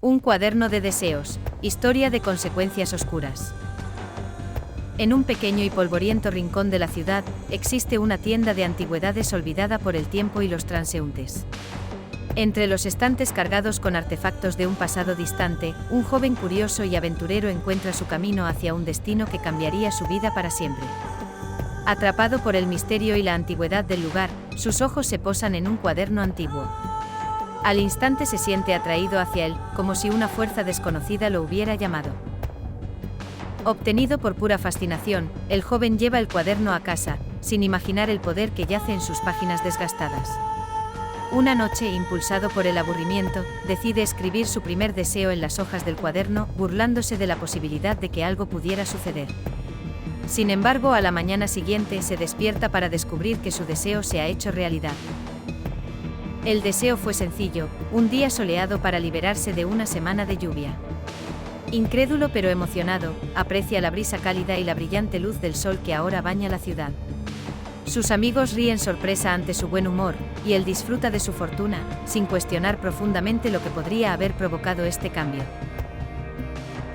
Un cuaderno de deseos, historia de consecuencias oscuras. En un pequeño y polvoriento rincón de la ciudad, existe una tienda de antigüedades olvidada por el tiempo y los transeúntes. Entre los estantes cargados con artefactos de un pasado distante, un joven curioso y aventurero encuentra su camino hacia un destino que cambiaría su vida para siempre. Atrapado por el misterio y la antigüedad del lugar, sus ojos se posan en un cuaderno antiguo. Al instante se siente atraído hacia él, como si una fuerza desconocida lo hubiera llamado. Obtenido por pura fascinación, el joven lleva el cuaderno a casa, sin imaginar el poder que yace en sus páginas desgastadas. Una noche, impulsado por el aburrimiento, decide escribir su primer deseo en las hojas del cuaderno, burlándose de la posibilidad de que algo pudiera suceder. Sin embargo, a la mañana siguiente se despierta para descubrir que su deseo se ha hecho realidad. El deseo fue sencillo, un día soleado para liberarse de una semana de lluvia. Incrédulo pero emocionado, aprecia la brisa cálida y la brillante luz del sol que ahora baña la ciudad. Sus amigos ríen sorpresa ante su buen humor, y él disfruta de su fortuna, sin cuestionar profundamente lo que podría haber provocado este cambio.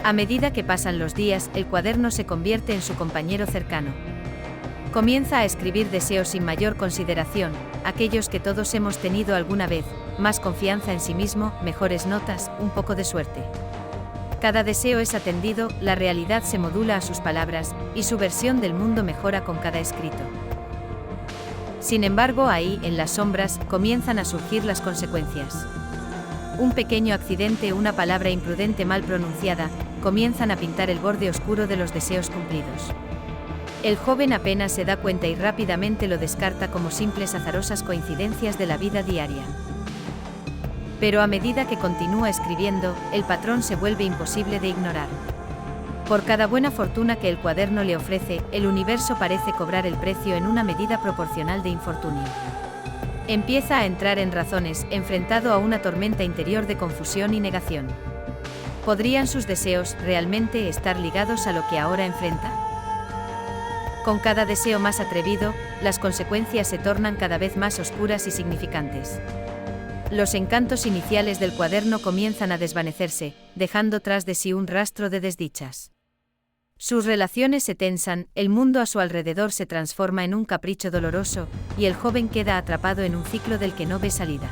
A medida que pasan los días, el cuaderno se convierte en su compañero cercano. Comienza a escribir deseos sin mayor consideración, aquellos que todos hemos tenido alguna vez: más confianza en sí mismo, mejores notas, un poco de suerte. Cada deseo es atendido, la realidad se modula a sus palabras, y su versión del mundo mejora con cada escrito. Sin embargo, ahí, en las sombras, comienzan a surgir las consecuencias. Un pequeño accidente, una palabra imprudente mal pronunciada, comienzan a pintar el borde oscuro de los deseos cumplidos. El joven apenas se da cuenta y rápidamente lo descarta como simples azarosas coincidencias de la vida diaria. Pero a medida que continúa escribiendo, el patrón se vuelve imposible de ignorar. Por cada buena fortuna que el cuaderno le ofrece, el universo parece cobrar el precio en una medida proporcional de infortunio. Empieza a entrar en razones, enfrentado a una tormenta interior de confusión y negación. ¿Podrían sus deseos realmente estar ligados a lo que ahora enfrenta? Con cada deseo más atrevido, las consecuencias se tornan cada vez más oscuras y significantes. Los encantos iniciales del cuaderno comienzan a desvanecerse, dejando tras de sí un rastro de desdichas. Sus relaciones se tensan, el mundo a su alrededor se transforma en un capricho doloroso, y el joven queda atrapado en un ciclo del que no ve salida.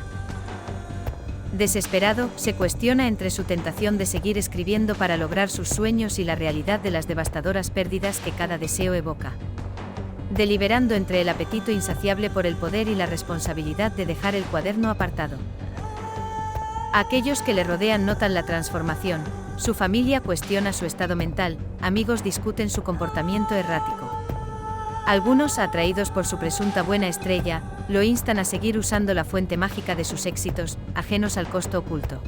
Desesperado, se cuestiona entre su tentación de seguir escribiendo para lograr sus sueños y la realidad de las devastadoras pérdidas que cada deseo evoca. Deliberando entre el apetito insaciable por el poder y la responsabilidad de dejar el cuaderno apartado. Aquellos que le rodean notan la transformación, su familia cuestiona su estado mental, amigos discuten su comportamiento errático. Algunos, atraídos por su presunta buena estrella, lo instan a seguir usando la fuente mágica de sus éxitos, ajenos al costo oculto.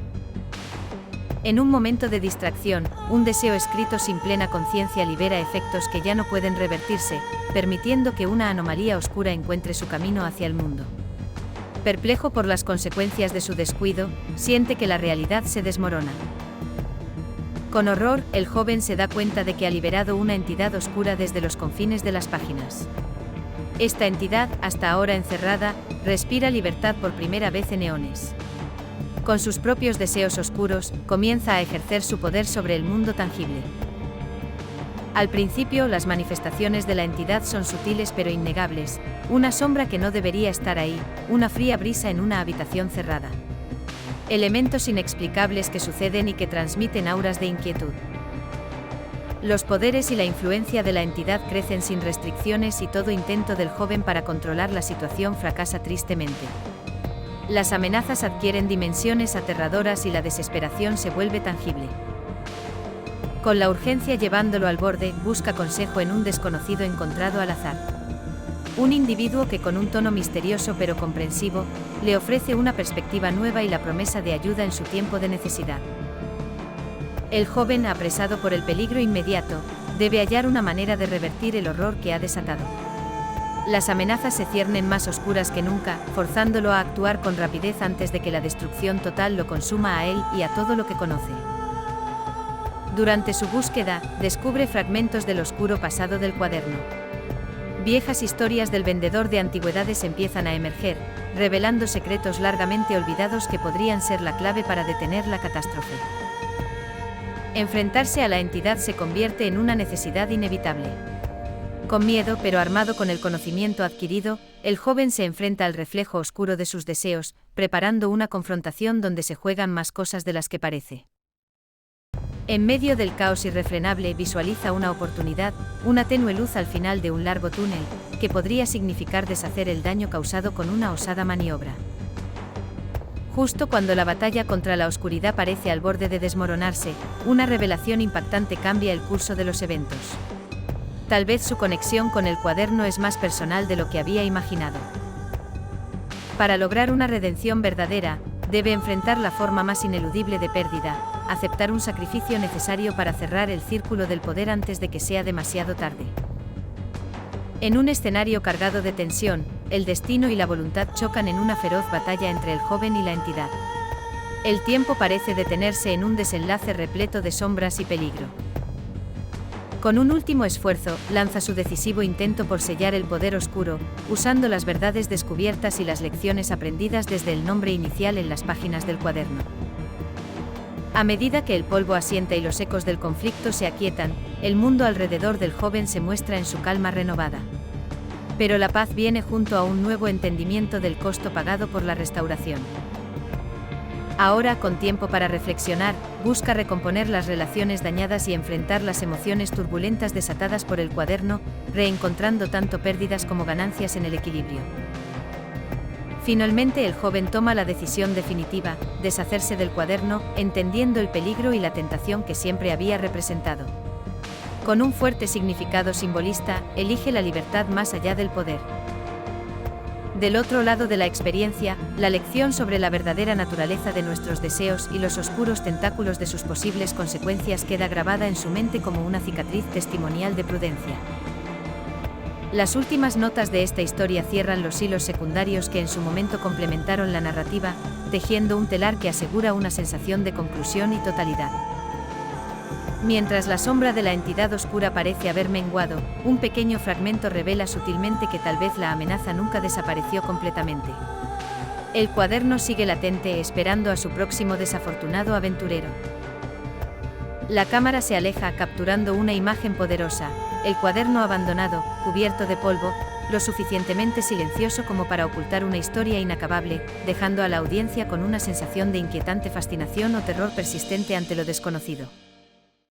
En un momento de distracción, un deseo escrito sin plena conciencia libera efectos que ya no pueden revertirse, permitiendo que una anomalía oscura encuentre su camino hacia el mundo. Perplejo por las consecuencias de su descuido, siente que la realidad se desmorona. Con horror, el joven se da cuenta de que ha liberado una entidad oscura desde los confines de las páginas. Esta entidad, hasta ahora encerrada, respira libertad por primera vez en eones. Con sus propios deseos oscuros, comienza a ejercer su poder sobre el mundo tangible. Al principio, las manifestaciones de la entidad son sutiles pero innegables, una sombra que no debería estar ahí, una fría brisa en una habitación cerrada. Elementos inexplicables que suceden y que transmiten auras de inquietud. Los poderes y la influencia de la entidad crecen sin restricciones y todo intento del joven para controlar la situación fracasa tristemente. Las amenazas adquieren dimensiones aterradoras y la desesperación se vuelve tangible. Con la urgencia llevándolo al borde, busca consejo en un desconocido encontrado al azar. Un individuo que con un tono misterioso pero comprensivo, le ofrece una perspectiva nueva y la promesa de ayuda en su tiempo de necesidad. El joven, apresado por el peligro inmediato, debe hallar una manera de revertir el horror que ha desatado. Las amenazas se ciernen más oscuras que nunca, forzándolo a actuar con rapidez antes de que la destrucción total lo consuma a él y a todo lo que conoce. Durante su búsqueda, descubre fragmentos del oscuro pasado del cuaderno. Viejas historias del vendedor de antigüedades empiezan a emerger, revelando secretos largamente olvidados que podrían ser la clave para detener la catástrofe. Enfrentarse a la entidad se convierte en una necesidad inevitable. Con miedo pero armado con el conocimiento adquirido, el joven se enfrenta al reflejo oscuro de sus deseos, preparando una confrontación donde se juegan más cosas de las que parece. En medio del caos irrefrenable visualiza una oportunidad, una tenue luz al final de un largo túnel, que podría significar deshacer el daño causado con una osada maniobra. Justo cuando la batalla contra la oscuridad parece al borde de desmoronarse, una revelación impactante cambia el curso de los eventos. Tal vez su conexión con el cuaderno es más personal de lo que había imaginado. Para lograr una redención verdadera, debe enfrentar la forma más ineludible de pérdida, aceptar un sacrificio necesario para cerrar el círculo del poder antes de que sea demasiado tarde. En un escenario cargado de tensión, el destino y la voluntad chocan en una feroz batalla entre el joven y la entidad. El tiempo parece detenerse en un desenlace repleto de sombras y peligro. Con un último esfuerzo, lanza su decisivo intento por sellar el poder oscuro, usando las verdades descubiertas y las lecciones aprendidas desde el nombre inicial en las páginas del cuaderno. A medida que el polvo asienta y los ecos del conflicto se aquietan, el mundo alrededor del joven se muestra en su calma renovada. Pero la paz viene junto a un nuevo entendimiento del costo pagado por la restauración. Ahora, con tiempo para reflexionar, busca recomponer las relaciones dañadas y enfrentar las emociones turbulentas desatadas por el cuaderno, reencontrando tanto pérdidas como ganancias en el equilibrio. Finalmente el joven toma la decisión definitiva, deshacerse del cuaderno, entendiendo el peligro y la tentación que siempre había representado. Con un fuerte significado simbolista, elige la libertad más allá del poder. Del otro lado de la experiencia, la lección sobre la verdadera naturaleza de nuestros deseos y los oscuros tentáculos de sus posibles consecuencias queda grabada en su mente como una cicatriz testimonial de prudencia. Las últimas notas de esta historia cierran los hilos secundarios que en su momento complementaron la narrativa, tejiendo un telar que asegura una sensación de conclusión y totalidad. Mientras la sombra de la entidad oscura parece haber menguado, un pequeño fragmento revela sutilmente que tal vez la amenaza nunca desapareció completamente. El cuaderno sigue latente esperando a su próximo desafortunado aventurero. La cámara se aleja capturando una imagen poderosa, el cuaderno abandonado, cubierto de polvo, lo suficientemente silencioso como para ocultar una historia inacabable, dejando a la audiencia con una sensación de inquietante fascinación o terror persistente ante lo desconocido.